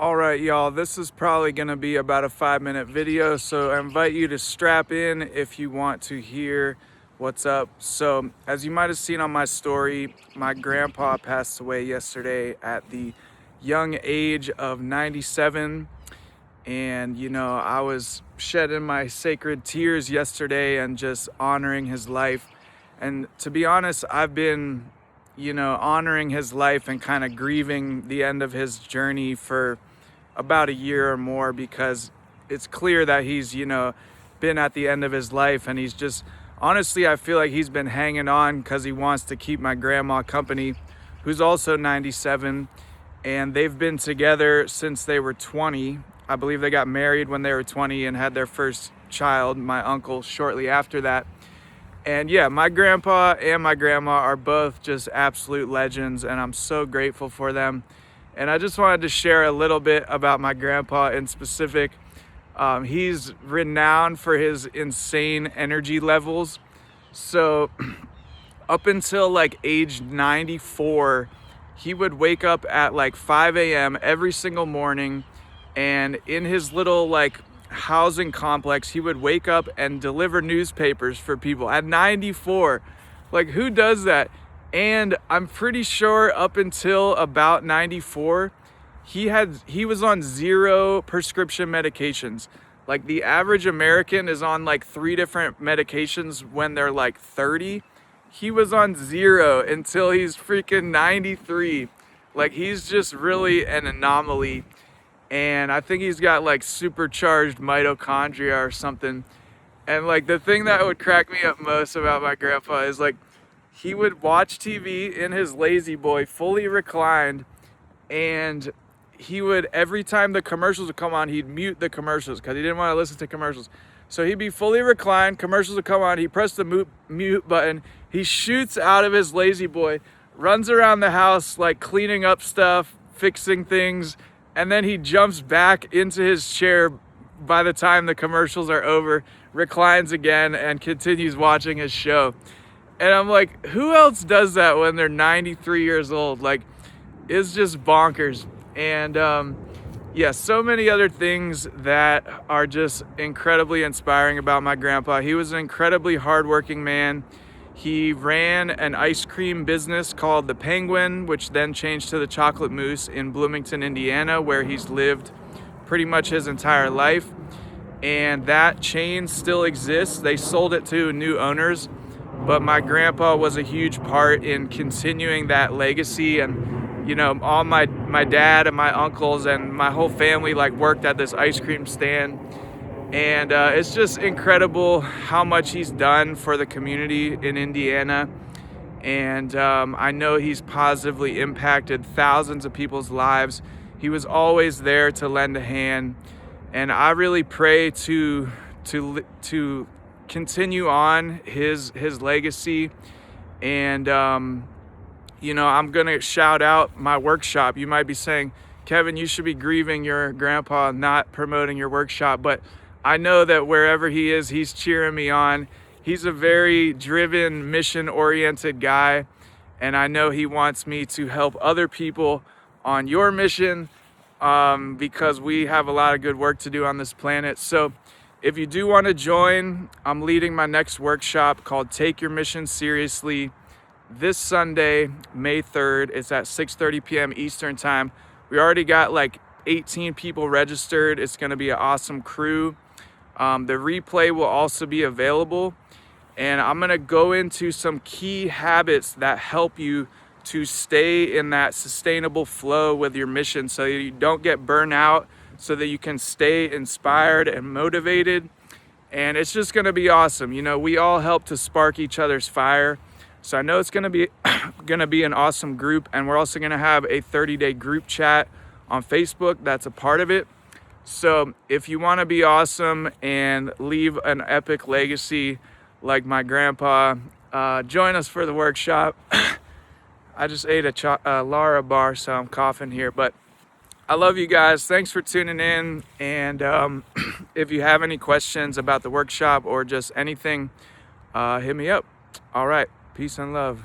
All right, y'all, this is probably going to be about a 5-minute video, so I invite you to strap in if you want to hear what's up. So, as you might have seen on my story, my grandpa passed away yesterday at the young age of 97. And, I was shedding my sacred tears yesterday and just honoring his life. And to be honest, I've been honoring his life and kind of grieving the end of his journey for about a year or more, because it's clear that he's, been at the end of his life, and he's just, honestly, I feel like he's been hanging on because he wants to keep my grandma company, who's also 97, and they've been together since they were 20. I believe they got married when they were 20 and had their first child, my uncle, shortly after that. And yeah, my grandpa and my grandma are both just absolute legends, and I'm so grateful for them. And I just wanted to share a little bit about my grandpa in specific. He's renowned for his insane energy levels. So up until like age 94, he would wake up at like 5 a.m. every single morning, and in his little like housing complex, he would wake up and deliver newspapers for people at 94. Like, who does that? And I'm pretty sure up until about 94, he was on 0 prescription medications. Like, the average American is on like 3 different medications when they're like 30. He was on 0 until he's freaking 93. Like, he's just really an anomaly. And I think he's got like supercharged mitochondria or something. And like, the thing that would crack me up most about my grandpa is like, he would watch TV in his lazy boy, fully reclined, and he would, every time the commercials would come on, he'd mute the commercials because he didn't want to listen to commercials. So he'd be fully reclined, commercials would come on, he pressed the mute button, he shoots out of his lazy boy, runs around the house like cleaning up stuff, fixing things, and then he jumps back into his chair by the time the commercials are over, reclines again, and continues watching his show. And I'm like, who else does that when they're 93 years old? Like, it's just bonkers. And yeah, so many other things that are just incredibly inspiring about my grandpa. He was an incredibly hardworking man. He ran an ice cream business called The Penguin, which then changed to the Chocolate Moose in Bloomington, Indiana, where he's lived pretty much his entire life. And that chain still exists. They sold it to new owners, but my grandpa was a huge part in continuing that legacy. And all my dad and my uncles and my whole family like worked at this ice cream stand. And it's just incredible how much he's done for the community in Indiana. And I know he's positively impacted thousands of people's lives. He was always there to lend a hand. And I really pray to continue on his legacy. And, I'm going to shout out my workshop. You might be saying, Kevin, you should be grieving your grandpa, not promoting your workshop. But I know that wherever he is, he's cheering me on. He's a very driven, mission-oriented guy, and I know he wants me to help other people on your mission, because we have a lot of good work to do on this planet. So if you do want to join, I'm leading my next workshop called Take Your Mission Seriously this Sunday, May 3rd. It's at 6:30 p.m. Eastern Time. We already got like 18 people registered. It's going to be an awesome crew. The replay will also be available, and I'm going to go into some key habits that help you to stay in that sustainable flow with your mission so you don't get burnt out, so that you can stay inspired and motivated. And it's just going to be awesome. We all help to spark each other's fire. So I know it's going to be an awesome group, and we're also going to have a 30-day group chat on Facebook that's a part of it. So if you want to be awesome and leave an epic legacy like my grandpa, join us for the workshop. I just ate a Lara bar, so I'm coughing here, but I love you guys. Thanks for tuning in. And if you have any questions about the workshop or just anything, hit me up. All right. Peace and love.